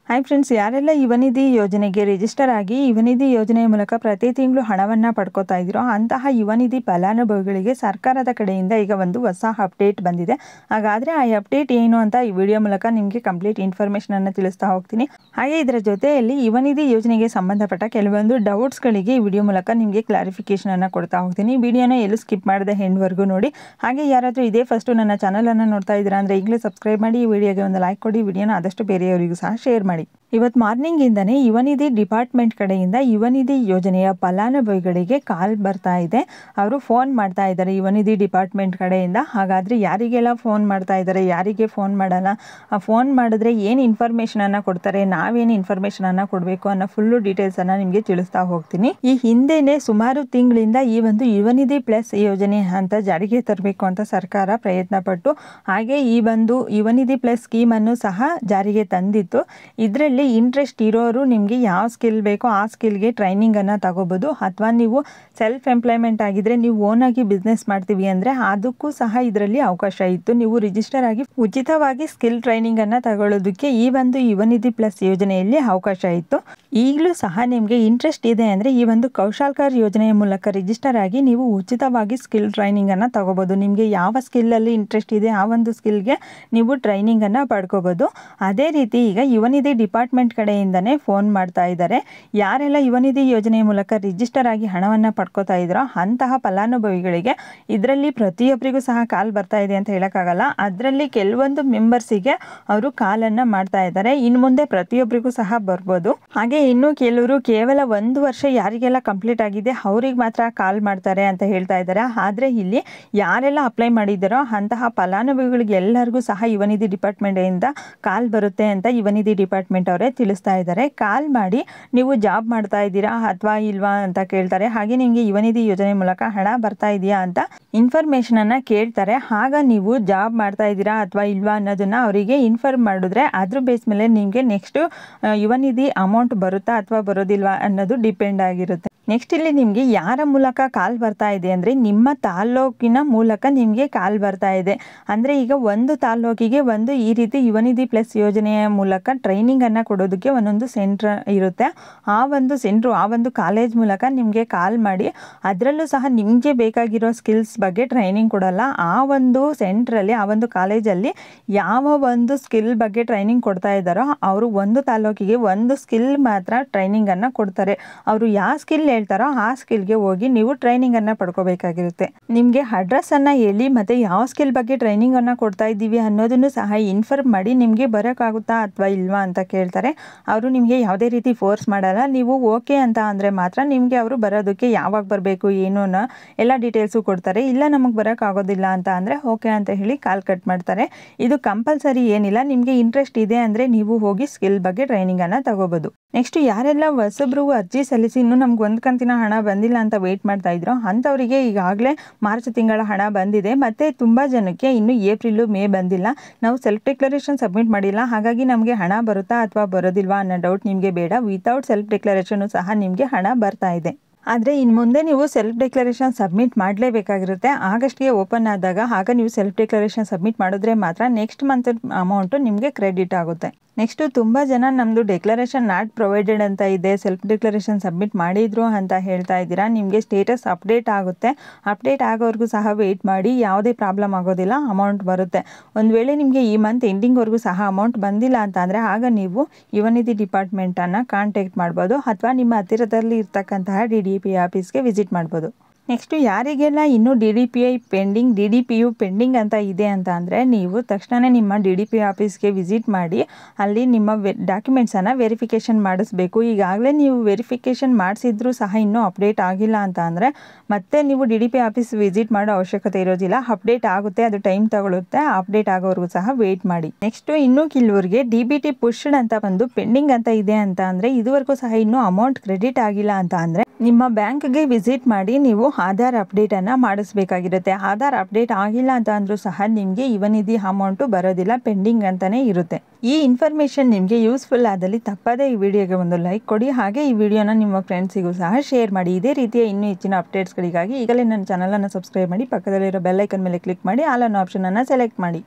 Hi friends, ಯಾರೆಲ್ಲ ಯುವನಿಧಿ ಯೋಜನೆಗೆ register ಆಗಿ ಯುವನಿಧಿ ಯೋಜನೆಯ ಮೂಲಕ ಪ್ರತಿ ತಿಂಗಳು ಹಣವನ್ನು ಪಡ್ಕೋತಾ ಇದ್ದೀರೋ ಅಂತಹ ಯುವನಿಧಿ ಫಲಾನುಭವಿಗಳಿಗೆ ಸರ್ಕಾರದ ಕಡೆಯಿಂದ ಈಗ ಒಂದು ಹೊಸ ಅಪ್ಡೇಟ್ ಬಂದಿದೆ. ಹಾಗಾದರೆ ಆ ಅಪ್ಡೇಟ್ ಏನು ಅಂತ ಈ ವಿಡಿಯೋ ಮೂಲಕ ನಿಮಗೆ ಕಂಪ್ಲೀಟ್ ಇನ್ಫಾರ್ಮೇಷನನ್ನು ತಿಳಿಸ್ತಾ ಹೋಗ್ತೀನಿ. ಹಾಗೆ ಇದರ ಜೊತೆಯಲ್ಲಿ ಯುವನಿಧಿ ಯೋಜನೆಗೆ ಸಂಬಂಧಪಟ್ಟ ಕೆಲವೊಂದು ಡೌಟ್ಸ್ಗಳಿಗೆ ಈ ವಿಡಿಯೋ ಮೂಲಕ ನಿಮಗೆ ಕ್ಲಾರಿಫಿಕೇಷನನ್ನು ಕೊಡ್ತಾ ಹೋಗ್ತೀನಿ. ವಿಡಿಯೋನ ಎಲ್ಲೂ ಸ್ಕಿಪ್ ಮಾಡದೆ ಎಂಡ್ವರೆಗೂ ನೋಡಿ. ಹಾಗೆ ಯಾರಾದರೂ ಇದೇ ಫಸ್ಟು ನನ್ನ ಚಾನಲನ್ನು ನೋಡ್ತಾ ಇದ್ದೀರಾ ಅಂದರೆ ಈಗಲೇ ಸಬ್ಸ್ಕ್ರೈಬ್ ಮಾಡಿ, ಈ ವಿಡಿಯೋಗೆ ಒಂದು ಲೈಕ್ ಕೊಡಿ, ವಿಡಿಯೋನ ಆದಷ್ಟು ಬೇರೆಯವರಿಗೂ ಸಹ ಶೇರ್ ಮಾಡಿ. ಇವತ್ತು ಮಾರ್ನಿಂಗಿಂದನೇ ಯುವನಿಧಿ ಡಿಪಾರ್ಟ್ಮೆಂಟ್ ಕಡೆಯಿಂದ ಯುವನಿಧಿ ಯೋಜನೆಯ ಫಲಾನುಭವಿಗಳಿಗೆ ಕಾಲ್ ಬರ್ತಾ ಇದೆ. ಅವರು ಫೋನ್ ಮಾಡ್ತಾ ಇದ್ದಾರೆ ಯುವನಿಧಿ ಡಿಪಾರ್ಟ್ಮೆಂಟ್ ಕಡೆಯಿಂದ. ಹಾಗಾದರೆ ಯಾರಿಗೆಲ್ಲ ಫೋನ್ ಮಾಡ್ತಾ ಇದ್ದಾರೆ, ಯಾರಿಗೆ ಫೋನ್ ಮಾಡಲ್ಲ, ಫೋನ್ ಮಾಡಿದ್ರೆ ಏನು ಇನ್ಫಾರ್ಮೇಷನನ್ನು ಕೊಡ್ತಾರೆ, ನಾವೇನು ಇನ್ಫಾರ್ಮೇಷನನ್ನು ಕೊಡಬೇಕು ಅನ್ನೋ ಫುಲ್ಲು ಡೀಟೇಲ್ಸನ್ನು ನಿಮಗೆ ತಿಳಿಸ್ತಾ ಹೋಗ್ತೀನಿ. ಈ ಹಿಂದೆಯೇ ಸುಮಾರು ತಿಂಗಳಿಂದ ಈ ಒಂದು ಯುವನಿಧಿ ಪ್ಲಸ್ ಯೋಜನೆ ಅಂತ ಜಾರಿಗೆ ತರಬೇಕು ಅಂತ ಸರ್ಕಾರ ಪ್ರಯತ್ನ ಪಟ್ಟು ಹಾಗೆ ಈ ಒಂದು ಯುವನಿಧಿ ಪ್ಲಸ್ ಸ್ಕೀಮನ್ನು ಸಹ ಜಾರಿಗೆ ತಂದಿತ್ತು. ಇದರಲ್ಲಿ ಇಂಟ್ರೆಸ್ಟ್ ಇರೋರು ನಿಮಗೆ ಯಾವ ಸ್ಕಿಲ್ ಬೇಕೋ ಆ ಸ್ಕಿಲ್ಗೆ ಟ್ರೈನಿಂಗನ್ನು ತಗೋಬೋದು. ಅಥವಾ ನೀವು ಸೆಲ್ಫ್ ಎಂಪ್ಲಾಯ್ಮೆಂಟ್ ಆಗಿದ್ರೆ, ನೀವು ಓನಾಗಿ ಬಿಸ್ನೆಸ್ ಮಾಡ್ತೀವಿ ಅಂದರೆ ಅದಕ್ಕೂ ಸಹ ಇದರಲ್ಲಿ ಅವಕಾಶ ಇತ್ತು. ನೀವು ರಿಜಿಸ್ಟರ್ ಆಗಿ ಉಚಿತವಾಗಿ ಸ್ಕಿಲ್ ಟ್ರೈನಿಂಗನ್ನು ತಗೊಳ್ಳೋದಕ್ಕೆ ಈ ಒಂದು ಯುವನಿಧಿ ಪ್ಲಸ್ ಯೋಜನೆಯಲ್ಲಿ ಅವಕಾಶ ಇತ್ತು. ಈಗಲೂ ಸಹ ನಿಮಗೆ ಇಂಟ್ರೆಸ್ಟ್ ಇದೆ ಅಂದರೆ ಈ ಒಂದು ಕೌಶಲ್ಕರ್ ಯೋಜನೆಯ ಮೂಲಕ ರಿಜಿಸ್ಟರ್ ಆಗಿ ನೀವು ಉಚಿತವಾಗಿ ಸ್ಕಿಲ್ ಟ್ರೈನಿಂಗನ್ನು ತಗೋಬೋದು. ನಿಮಗೆ ಯಾವ ಸ್ಕಿಲ್ಲಲ್ಲಿ ಇಂಟ್ರೆಸ್ಟ್ ಇದೆ ಆ ಒಂದು ಸ್ಕಿಲ್ಗೆ ನೀವು ಟ್ರೈನಿಂಗನ್ನು ಪಡ್ಕೋಬೋದು. ಅದೇ ರೀತಿ ಈಗ ಯುವನಿಧಿ ಡಿಪಾರ್ಟ್ಮೆಂಟ್ ಕಡೆಯಿಂದನೇ ಫೋನ್ ಮಾಡ್ತಾ ಇದ್ದಾರೆ. ಯಾರೆಲ್ಲ ಯುವನಿಧಿ ಯೋಜನೆಯ ಮೂಲಕ ರಿಜಿಸ್ಟರ್ ಆಗಿ ಹಣವನ್ನು ಪಡ್ಕೋತಾ ಇದ್ರೋ ಅಂತಹ ಫಲಾನುಭವಿಗಳಿಗೆ ಇದರಲ್ಲಿ ಪ್ರತಿಯೊಬ್ಬರಿಗೂ ಸಹ ಕಾಲ್ ಬರ್ತಾ ಇದೆ ಅಂತ ಹೇಳೋಕ್ಕಾಗಲ್ಲ. ಅದರಲ್ಲಿ ಕೆಲವೊಂದು ಮೆಂಬರ್ಸಿಗೆ ಅವರು ಕಾಲನ್ನು ಮಾಡ್ತಾ ಇದ್ದಾರೆ. ಇನ್ನು ಮುಂದೆ ಪ್ರತಿಯೊಬ್ಬರಿಗೂ ಸಹ ಬರ್ಬೋದು. ಹಾಗೆ ಇನ್ನು ಕೆಲವರು ಕೇವಲ 1 ವರ್ಷ ಯಾರಿಗೆಲ್ಲ ಕಂಪ್ಲೀಟ್ ಆಗಿದೆ ಅವರಿಗೆ ಮಾತ್ರ ಕಾಲ್ ಮಾಡ್ತಾರೆ ಅಂತ ಹೇಳ್ತಾ ಇದ್ದಾರೆ. ಆದರೆ ಇಲ್ಲಿ ಯಾರೆಲ್ಲ ಅಪ್ಲೈ ಮಾಡಿದ್ದಾರೋ ಅಂತಹ ಫಲಾನುಭವಿಗಳಿಗೆ ಎಲ್ಲರಿಗೂ ಸಹ ಯುವನಿಧಿ ಡಿಪಾರ್ಟ್ಮೆಂಟಿಂದ ಕಾಲ್ ಬರುತ್ತೆ ಅಂತ ಯುವನಿಧಿ ಡಿಪಾರ್ಟ್ಮೆಂಟ್ ಅವರೇ ತಿಳಿಸ್ತಾ ಇದ್ದಾರೆ. ಕಾಲ್ ಮಾಡಿ ನೀವು ಜಾಬ್ ಮಾಡ್ತಾ ಇದ್ದೀರಾ ಅಥವಾ ಇಲ್ವಾ ಅಂತ ಕೇಳ್ತಾರೆ. ಹಾಗೆ ನಿಮಗೆ ಯುವನಿಧಿ ಯೋಜನೆ ಮೂಲಕ ಹಣ ಬರ್ತಾ ಇದೆಯಾ ಅಂತ ಇನ್ಫಾರ್ಮೇಷನನ್ನು ಕೇಳ್ತಾರೆ. ಆಗ ನೀವು ಜಾಬ್ ಮಾಡ್ತಾ ಇದ್ದೀರಾ ಅಥವಾ ಇಲ್ವಾ ಅನ್ನೋದನ್ನು ಅವರಿಗೆ ಇನ್ಫಾರ್ಮ್ ಮಾಡಿದ್ರೆ ಅದ್ರ ಬೇಸ್ ಮೇಲೆ ನಿಮಗೆ ನೆಕ್ಸ್ಟು ಯುವನಿಧಿ ಅಮೌಂಟ್ ಬರುತ್ತಾ ಅಥವಾ ಬರೋದಿಲ್ವಾ ಅನ್ನೋದು ಡಿಪೆಂಡ್ ಆಗಿರುತ್ತೆ. ನೆಕ್ಸ್ಟ್ ಇಲ್ಲಿ ನಿಮಗೆ ಯಾರ ಮೂಲಕ ಕಾಲ್ ಬರ್ತಾ ಇದೆ ಅಂದರೆ ನಿಮ್ಮ ತಾಲ್ಲೂಕಿನ ಮೂಲಕ ನಿಮಗೆ ಕಾಲ್ ಬರ್ತಾ ಇದೆ. ಅಂದರೆ ಈಗ ಒಂದು ತಾಲ್ಲೂಕಿಗೆ ಒಂದು ಈ ರೀತಿ ಯುವನಿಧಿ ಪ್ಲಸ್ ಯೋಜನೆಯ ಮೂಲಕ ಟ್ರೈನಿಂಗನ್ನು ಕೊಡೋದಕ್ಕೆ ಒಂದೊಂದು ಸೆಂಟ್ರ್ ಇರುತ್ತೆ. ಆ ಒಂದು ಸೆಂಟ್ರು ಆ ಒಂದು ಕಾಲೇಜ್ ಮೂಲಕ ನಿಮಗೆ ಕಾಲ್ ಮಾಡಿ ಅದರಲ್ಲೂ ಸಹ ನಿಮಗೆ ಬೇಕಾಗಿರೋ ಸ್ಕಿಲ್ಸ್ ಬಗ್ಗೆ ಟ್ರೈನಿಂಗ್ ಕೊಡಲ್ಲ. ಆ ಒಂದು ಸೆಂಟ್ರಲ್ಲಿ ಆ ಒಂದು ಕಾಲೇಜಲ್ಲಿ ಯಾವ ಒಂದು ಸ್ಕಿಲ್ ಬಗ್ಗೆ ಟ್ರೈನಿಂಗ್ ಕೊಡ್ತಾ ಇದ್ದಾರೋ ಅವರು ಒಂದು ತಾಲ್ಲೂಕಿಗೆ ಒಂದು ಸ್ಕಿಲ್ ಮಾತ್ರ ಟ್ರೈನಿಂಗನ್ನು ಕೊಡ್ತಾರೆ. ಅವರು ಯಾವ ಸ್ಕಿಲ್ ಹೇಳ್ತಾರೋ ಆ ಸ್ಕಿಲ್ಗೆ ಹೋಗಿ ನೀವು ಟ್ರೈನಿಂಗನ್ನು ಪಡ್ಕೋಬೇಕಾಗಿರುತ್ತೆ. ನಿಮಗೆ ಅಡ್ರೆಸ್ಸನ್ನು ಹೇಳಿ ಮತ್ತು ಯಾವ ಸ್ಕಿಲ್ ಬಗ್ಗೆ ಟ್ರೈನಿಂಗನ್ನು ಕೊಡ್ತಾ ಇದ್ದೀವಿ ಅನ್ನೋದನ್ನು ಸಹ ಇನ್ಫಾರ್ಮ್ ಮಾಡಿ ನಿಮಗೆ ಬರೋಕ್ಕಾಗುತ್ತಾ ಅಥವಾ ಇಲ್ವಾ ಅಂತ ಕೇಳ್ತಾರೆ. ಅವರು ನಿಮಗೆ ಯಾವುದೇ ರೀತಿ ಫೋರ್ಸ್ ಮಾಡಲ್ಲ. ನೀವು ಓಕೆ ಅಂತ ಅಂದರೆ ಮಾತ್ರ ನಿಮಗೆ ಅವರು ಬರೋದಕ್ಕೆ ಯಾವಾಗ ಬರಬೇಕು ಏನು ಅನ್ನೋ ಎಲ್ಲ ಡೀಟೇಲ್ಸು ಕೊಡ್ತಾರೆ. ಇಲ್ಲ ನಮಗೆ ಬರೋಕ್ಕಾಗೋದಿಲ್ಲ ಅಂತ ಅಂದರೆ ಓಕೆ ಅಂತ ಹೇಳಿ ಕಾಲ್ ಕಟ್ ಮಾಡ್ತಾರೆ. ಇದು ಕಂಪಲ್ಸರಿ ಏನಿಲ್ಲ. ನಿಮಗೆ ಇಂಟ್ರೆಸ್ಟ್ ಇದೆ ಅಂದರೆ ನೀವು ಹೋಗಿ ಸ್ಕಿಲ್ ಬಗ್ಗೆ ಟ್ರೈನಿಂಗನ್ನು ತಗೋಬೋದು. ನೆಕ್ಸ್ಟ್ ಯಾರೆಲ್ಲ ಹೊಸಬ್ರು ಅರ್ಜಿ ಸಲ್ಲಿಸಿ ಇನ್ನೂ ನಮ್ಗೆ 1 ಕಂತಿನ ಹಣ ಬಂದಿಲ್ಲ ಅಂತ ವೆಯ್ಟ್ ಮಾಡ್ತಾ ಇದ್ರು ಅಂಥವರಿಗೆ ಈಗಾಗಲೇ ಮಾರ್ಚ್ ತಿಂಗಳ ಹಣ ಬಂದಿದೆ. ಮತ್ತು ತುಂಬ ಜನಕ್ಕೆ ಇನ್ನು ಏಪ್ರಿಲು ಮೇ ಬಂದಿಲ್ಲ. ನಾವು ಸೆಲ್ಫ್ ಡಿಕ್ಲರೇಷನ್ ಸಬ್ಮಿಟ್ ಮಾಡಿಲ್ಲ, ಹಾಗಾಗಿ ನಮಗೆ ಹಣ ಬರುತ್ತಾ ಅಥವಾ ಬರೋದಿಲ್ವಾ ಅನ್ನೋ ಡೌಟ್ ನಿಮಗೆ ಬೇಡ. ವಿತೌಟ್ ಸೆಲ್ಫ್ ಡಿಕ್ಲರೇಷನ್ನು ಸಹ ನಿಮಗೆ ಹಣ ಬರ್ತಾ ಇದೆ. ಆದರೆ ಇನ್ನು ಮುಂದೆ ನೀವು ಸೆಲ್ಫ್ ಡಿಕ್ಲರೇಷನ್ ಸಬ್ಮಿಟ್ ಮಾಡಲೇಬೇಕಾಗಿರುತ್ತೆ. ಆಗಸ್ಟ್ಗೆ ಓಪನ್ ಆದಾಗ ಆಗ ನೀವು ಸೆಲ್ಫ್ ಡಿಕ್ಲರೇಷನ್ ಸಬ್ಮಿಟ್ ಮಾಡಿದ್ರೆ ಮಾತ್ರ ನೆಕ್ಸ್ಟ್ ಮಂತ್ ಅಮೌಂಟು ನಿಮಗೆ ಕ್ರೆಡಿಟ್ ಆಗುತ್ತೆ. ನೆಕ್ಸ್ಟು ತುಂಬ ಜನ ನಮ್ಮದು ಡಿಕ್ಲರೇಷನ್ ನಾಟ್ ಪ್ರೊವೈಡೆಡ್ ಅಂತ ಇದೆ, ಸೆಲ್ಫ್ ಡಿಕ್ಲರೇಷನ್ ಸಬ್ಮಿಟ್ ಮಾಡಿದ್ರು ಅಂತ ಹೇಳ್ತಾ ಇದ್ದೀರಾ. ನಿಮಗೆ ಸ್ಟೇಟಸ್ ಅಪ್ಡೇಟ್ ಆಗುತ್ತೆ. ಅಪ್ಡೇಟ್ ಆಗೋವರೆಗೂ ಸಹ ವೆಯ್ಟ್ ಮಾಡಿ. ಯಾವುದೇ ಪ್ರಾಬ್ಲಮ್ ಆಗೋದಿಲ್ಲ, ಅಮೌಂಟ್ ಬರುತ್ತೆ. ಒಂದು ವೇಳೆ ನಿಮಗೆ ಈ ಮಂತ್ ಎಂಡಿಂಗ್ವರೆಗೂ ಸಹ ಅಮೌಂಟ್ ಬಂದಿಲ್ಲ ಅಂತ ಅಂದರೆ ಆಗ ನೀವು ಯುವನಿಧಿ ಡಿಪಾರ್ಟ್ಮೆಂಟನ್ನು ಕಾಂಟ್ಯಾಕ್ಟ್ ಮಾಡ್ಬೋದು ಅಥವಾ ನಿಮ್ಮ ಹತ್ತಿರದಲ್ಲಿ ಇರ್ತಕ್ಕಂತಹ DDPI ಆಫೀಸ್ಗೆ ವಿಸಿಟ್ ಮಾಡ್ಬೋದು. ನೆಕ್ಸ್ಟು ಯಾರಿಗೆಲ್ಲ ಇನ್ನೂ DDPI ಪೆಂಡಿಂಗ್, DDPU ಪೆಂಡಿಂಗ್ ಅಂತ ಇದೆ ಅಂತ ಅಂದರೆ ನೀವು ತಕ್ಷಣ ನಿಮ್ಮ DDPI ಆಫೀಸ್ಗೆ ವಿಸಿಟ್ ಮಾಡಿ ಅಲ್ಲಿ ನಿಮ್ಮ ಡಾಕ್ಯುಮೆಂಟ್ಸನ್ನು ವೆರಿಫಿಕೇಷನ್ ಮಾಡಿಸ್ಬೇಕು. ಈಗಾಗಲೇ ನೀವು ವೆರಿಫಿಕೇಷನ್ ಮಾಡಿಸಿದ್ರೂ ಸಹ ಇನ್ನೂ ಅಪ್ಡೇಟ್ ಆಗಿಲ್ಲ ಅಂತ ಅಂದರೆ ಮತ್ತೆ ನೀವು DDPI ಆಫೀಸ್ ವಿಸಿಟ್ ಮಾಡೋ ಅವಶ್ಯಕತೆ ಇರೋದಿಲ್ಲ. ಅಪ್ಡೇಟ್ ಆಗುತ್ತೆ, ಅದು ಟೈಮ್ ತಗೊಳುತ್ತೆ. ಅಪ್ಡೇಟ್ ಆಗೋವರೆಗೂ ಸಹ ವೆಯ್ಟ್ ಮಾಡಿ. ನೆಕ್ಸ್ಟು ಇನ್ನೂ ಕೆಲವರಿಗೆ DBT ಪುಷ್ಡ್ ಅಂತ ಬಂದು ಪೆಂಡಿಂಗ್ ಅಂತ ಇದೆ ಅಂತ ಅಂದರೆ ಇದುವರೆಗೂ ಸಹ ಇನ್ನೂ ಅಮೌಂಟ್ ಕ್ರೆಡಿಟ್ ಆಗಿಲ್ಲ ಅಂತ ಅಂದರೆ ನಿಮ್ಮ ಬ್ಯಾಂಕ್ಗೆ ವಿಸಿಟ್ ಮಾಡಿ ನೀವು ಆಧಾರ್ ಅಪ್ಡೇಟನ್ನು ಮಾಡಿಸ್ಬೇಕಾಗಿರುತ್ತೆ. ಆಧಾರ್ ಅಪ್ಡೇಟ್ ಆಗಿಲ್ಲ ಅಂತ ಅಂದರೂ ಸಹ ನಿಮಗೆ ಯುವನಿಧಿ ಅಮೌಂಟು ಬರೋದಿಲ್ಲ, ಪೆಂಡಿಂಗ್ ಅಂತಲೇ ಇರುತ್ತೆ. ಈ ಇನ್ಫಾರ್ಮೇಷನ್ ನಿಮಗೆ ಯೂಸ್ಫುಲ್ ಆದಲ್ಲಿ ತಪ್ಪದೇ ಈ ವಿಡಿಯೋಗೆ ಒಂದು ಲೈಕ್ ಕೊಡಿ. ಹಾಗೆ ಈ ವಿಡಿಯೋನ ನಿಮ್ಮ ಫ್ರೆಂಡ್ಸಿಗೂ ಸಹ ಶೇರ್ ಮಾಡಿ. ಇದೇ ರೀತಿಯ ಇನ್ನೂ ಹೆಚ್ಚಿನ ಅಪ್ಡೇಟ್ಸ್ಗಳಿಗಾಗಿ ಈಗಲೇ ನನ್ನ ಚಾನಲನ್ನು ಸಬ್ಸ್ಕ್ರೈಬ್ ಮಾಡಿ, ಪಕ್ಕದಲ್ಲಿರೋ ಬೆಲ್ ಐಕನ್ ಮೇಲೆ ಕ್ಲಿಕ್ ಮಾಡಿ ಆಲ್ ಅನ್ನೋ ಆಪ್ಷನನ್ನು ಸೆಲೆಕ್ಟ್ ಮಾಡಿ.